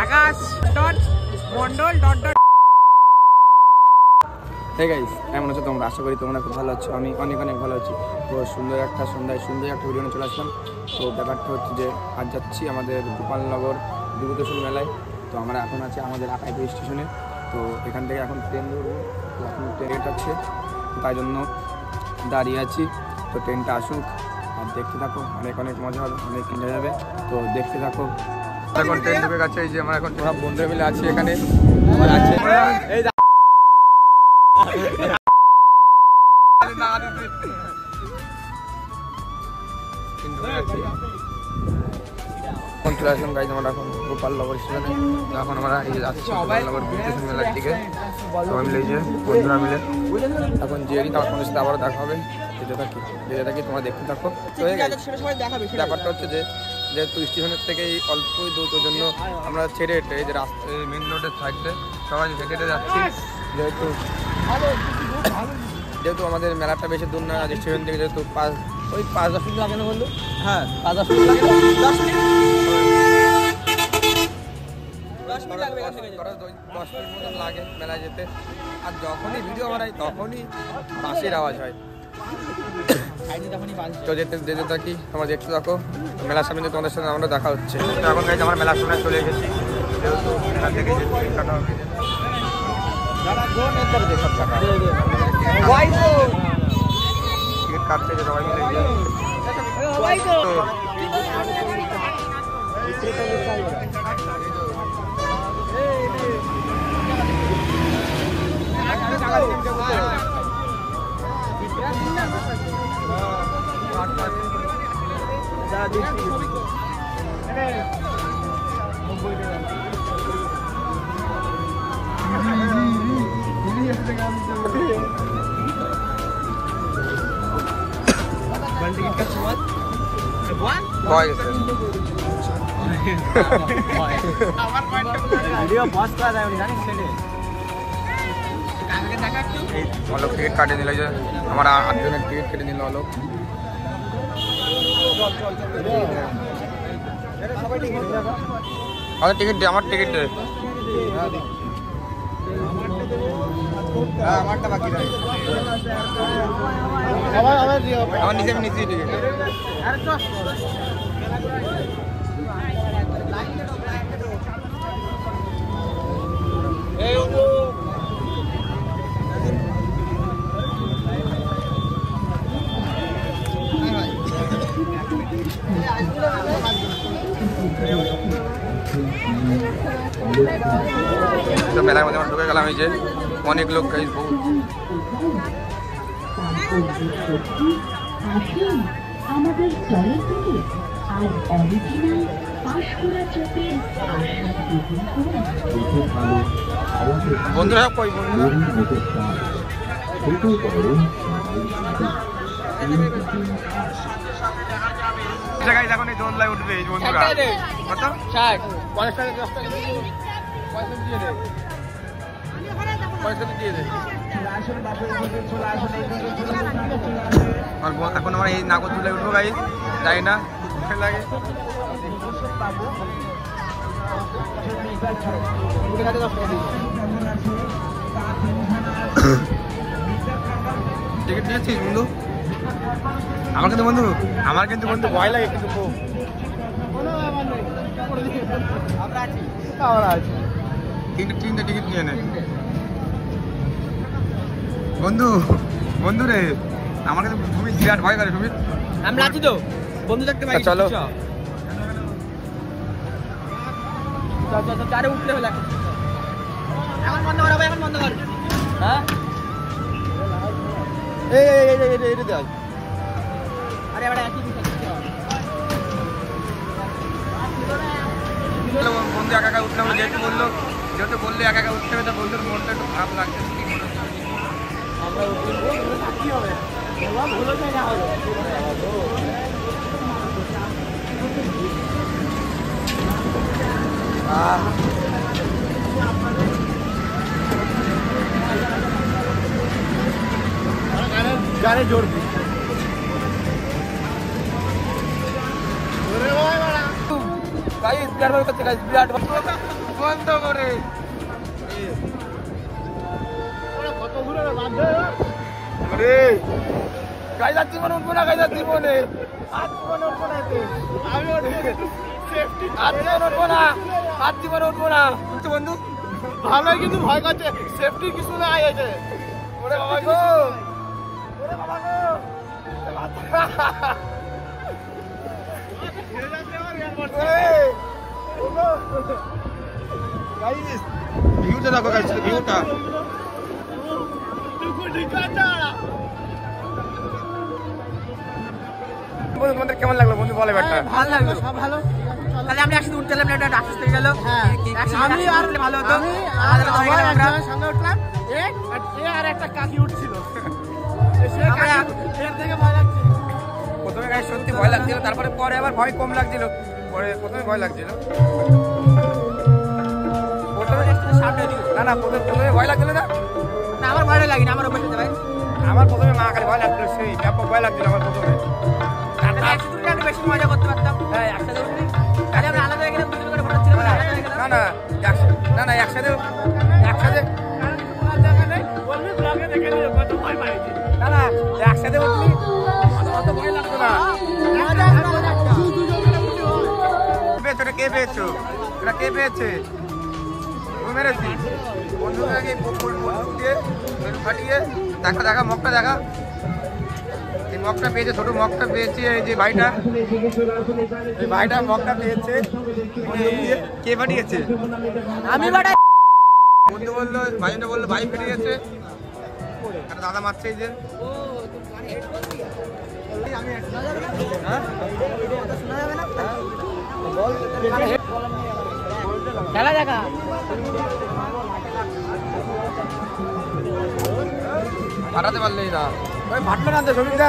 আকাশ মন্ডল কেমন আছো তোমরা? আশা করি তোমরা খুব ভালো আছো। আমি অনেক ভালো আছি। তো সুন্দর একটা সন্ধ্যায় একটা ভিডিও নিয়ে চলে আসলাম। তো ব্যাপারটা হচ্ছে যে আজ যাচ্ছি আমাদের গোপালনগর বিভূতিভূষণ মেলায়। তো আমরা এখন আছি আমাদের আকাইপুর স্টেশনে। তো এখান থেকে এখন ট্রেন ধরবো। তো এখন ট্রেন যাচ্ছে, তাই জন্য দাঁড়িয়ে আছি। তো ট্রেনটা আসুক আর দেখতে থাকো, অনেক মজা হবে, অনেক এনজয় হবে। তো দেখতে থাকো। এখন ট্রেন ঢুকে গেছে। এই যে আমরা এখন সব বন্ধুরা মিলে আছি এখানে। আছে এখন চলে আসলাম গাইজ আমরা এখন গোপালনগর স্টেশনে। এখন আমরা এই যে যাচ্ছি গোপালনগর বিভূতিভূষণ মেলার দিকে। সবাই মিলে এই যে বন্ধুরা মিলে এখন জিয়ারি তার কোনো সাথে আবারও দেখা হবে। যেতে থাকি তোমরা দেখতে থাকো। তো ব্যাপারটা হচ্ছে যে যেহেতু স্টেশনের থেকে অল্প দূর জন্য আমরা ছেড়ে হেঁটে এই যে রাস্তায় মেন রোডের সাইডে সবাই হেঁটে যাচ্ছি। যেহেতু আমাদের মেলাটা বেশি দূর না স্টেশন থেকে, যেহেতু 5-10 মিনিট লাগে না বললো। হ্যাঁ 5-10 মিনিট লাগে, 10 মিনিট মতন লাগে মেলায় যেতে। আর যখনই ভিডিও বানাই তখনই বাসের আওয়াজ হয়। তো যেতে থাকি, তোমরা দেখতে থাকো। মেলার সামনে তোমাদের সাথে আমরা দেখা হচ্ছে। এখন গাইজ আমার মেলার সামনে চলে এসেছি। যেহেতু মেলা থেকে টিকিট কাটা হবে, টিকিট কাটতে সবাই মিলে অলোক টিকিট কাটে নিল। যে আমার 8 জনের টিকিট কেটে নিল অলোক। আমার টিকিট দে, আমার টিকিট দে। আমারটা বাকি রয়েছে। আমার নিচে টিকিট। তো মেলার মধ্যে আমরা ঢুকে গেলাম। এই যে অনেক লোক গাইজ, বহুত। বন্ধুরা কই বন্ধু এখন এই দোলনায় উঠবে এই বন্ধুরা। কত? 60 50 টাকা 10 টাকা দিয়ে দে, পয়সা দিয়ে দে। এখন আমরা এই নাগরদোলায় উঠবো গাইজ, যাই না লাগে। টিকিট নিয়েছিস বন্ধু? আমার কিন্তু বন্ধু ভয় লাগে কিন্তু খুব। তিনটে টিকিট নিয়ে নে বন্ধু রে। আমার কিন্তু সুমিত বিরাট ভয় করে। সুমিত আমরা আছি তো, বন্ধু দেখতে পাই। চলো চারে উঠলে হলো। এখন বন্ধ কর, এখন বন্ধ কর। হ্যাঁ এই দেখ। আরে এবারে একই বন্ধু একা উঠতে হবে। যেহেতু বললে একা উঠতে হবে, তো বন্ধুর মনটা একটু খারাপ লাগছে। আমরা কি হবে ভুলো জায়গা হবে। গানে জোর গাইস বিরাট ভাবে করছে গাইস বিরাট বন্ধ করে কত ঘুরে বাঁধ আরে গাইস যাচ্ছি মনে উঠবো না গাইস যাচ্ছি মনে আজ মনে উঠবো না আমি সেফটি আজ মনে উঠবো না আজ মনে উঠবো না বন্ধু ভালোই কিন্তু ভয় করছে সেফটি কিছু না আছে ওরে বাবা গো ওরে বাবা গো গাইস ভিউটা দেখো গাইস ভিউটা তোমাদের কেমন লাগলো বন্ধু বলে ব্যাপারটা ভালো লাগলো সব ভালো তাহলে আমরা একসাথে উঠতে গেলাম একটা আফসোস হয়ে গেল আমি আর ভালো হতো সঙ্গে উঠলাম আর একটা কাকি উঠছিল এর থেকে ভয় লাগছে প্রথমে গাইস সত্যি ভয় লাগছিল তারপরে পরে আবার ভয় কম লাগছিল পরে প্রথমে ভয় লাগছিল প্রথমে না না প্রথমে ভয় লাগছিল না আমার ভয় লাগেনি আমার অভ্যাস ভাই আমার প্রথমে মা খালি ভয় লাগছিল সেই ব্যাপক ভয় লাগছিল আমার প্রথমে একসাথে উঠলে একটু বেশি মজা করতে পারতাম হ্যাঁ একসাথে উঠলি তাহলে আমরা আলাদা হয়ে গেলাম দুজন করে ফটো ছিলাম না না না না একসাথে বলবি ব্লগে দেখে নিও কত ভয় পাইছি না না একসাথে উঠলি অত ভয় লাগতো না কে পেয়েছো এটা কে পেয়েছে তুমি মেরেছি বন্ধুকে দিয়ে ফাটিয়ে দেখা মগটা দেখা এই মগটা পেয়েছে ছোট মগটা পেয়েছে এই যে ভাইটা মগটা পেয়েছে কে ফাটিয়েছে আমি বাড়া বন্ধু বললো ভাইটা বললো ভাই ফেটে গেছে দাদা মারছে এই যে খেলা দেখা ফাটাতে পারলেই না ওই ফাটলো না তো সমিতা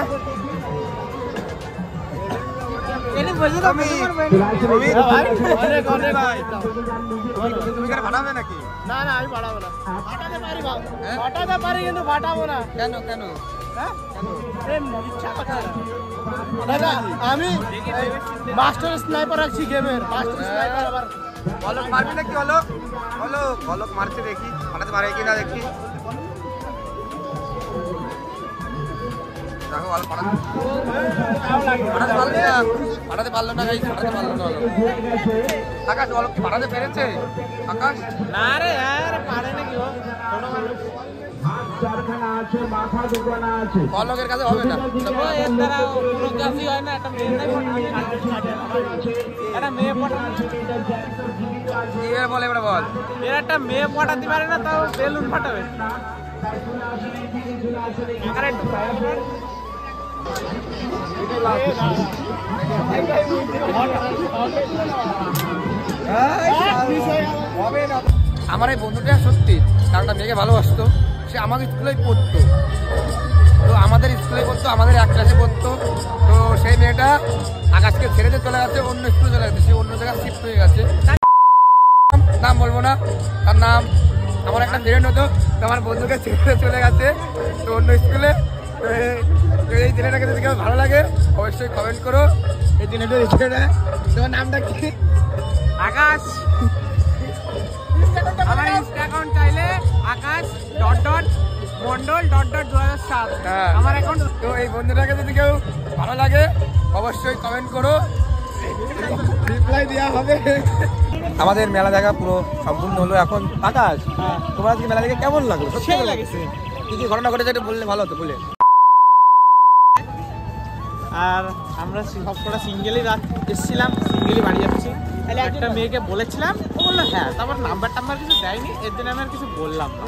তুমি কেন ফাটাবে নাকি না না আমি ফাটাবো না ফাটাতে পারি ফাটাতে পারি কিন্তু ফাটাবো না কেন হ্যাঁ ইচ্ছা কথা দাদা আমি মাস্টার স্নাইপার আছি গেমের মাস্টার স্নাইপার আবার বলক মারবি নাকি বলক মারছে দেখি ফাটাতে পারে কি না দেখি দেখো বল ফাটাতে পারলো না গাইস ফাটাতে পারলো না আকাশ বলক কি ফাটাতে পেরেছে আকাশ না রে यार পারে নাকি ও বলকের কাছে হবে না এর দ্বারা কোনো কাজই হয় না একটা মেয়ে কি বলে এবারে বল এর একটা মেয়ে পটাতে পারে না তাও বেলুন ফাটাবে আমার এই বন্ধুটা সত্যি একটা মেয়েকে ভালোবাসতো সে আমাদের স্কুলেই পড়তো তো আমাদের স্কুলে পড়তো আমাদের এক ক্লাসে পড়তো তো সেই মেয়েটা আকাশকে ছেড়ে দিয়ে চলে গেছে অন্য স্কুলে চলে গেছে সে অন্য জায়গায় শিফট হয়ে গেছে নাম বলবো না তার নাম আমার একটা ফ্রেন্ড হতো তো আমার বন্ধুকে ছেড়ে চলে গেছে তো অন্য স্কুলে তো এই ছেলেটাকে যদি কেউ ভালো লাগে অবশ্যই কমেন্ট করো এই ছেলেটা লিখে দেয় তোমার নামটা কি আকাশ আমার ইনস্টা অ্যাকাউন্ট চাইলে আকাশ মন্ডল .2007 হ্যাঁ আমার অ্যাকাউন্ট তো এই বন্ধুটাকে যদি কেউ ভালো লাগে অবশ্যই কমেন্ট করো রিপ্লাই দেওয়া হবে আমাদের মেলা দেখা পুরো সম্পূর্ণ হলো এখন আকাশ তোমার আজকে মেলা দেখে কেমন লাগলো সেই লাগছে কি কি ঘটনা ঘটেছে এটা বললে ভালো হতো বলে আর আমরা সবকটা সিঙ্গেলই এসেছিলাম সিঙ্গেলই বাড়ি যাচ্ছি তাহলে একটা মেয়েকে বলেছিলাম ও বললো হ্যাঁ তারপর নাম্বার কিছু দেয়নি এর জন্য আমি আর কিছু বললাম না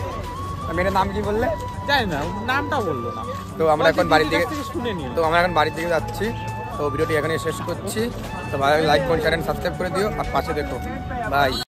মেয়েটার নাম কি বললে জানি না নামটাও বললো না তো আমরা এখন বাড়ি থেকে শুনে নিও বাড়ি থেকে যাচ্ছি তো ভিডিওটি এখানে শেষ করছি তো ভালো লাইক করুন চ্যানেল সাবস্ক্রাইব করে দিও আর পাশে দেখো বাই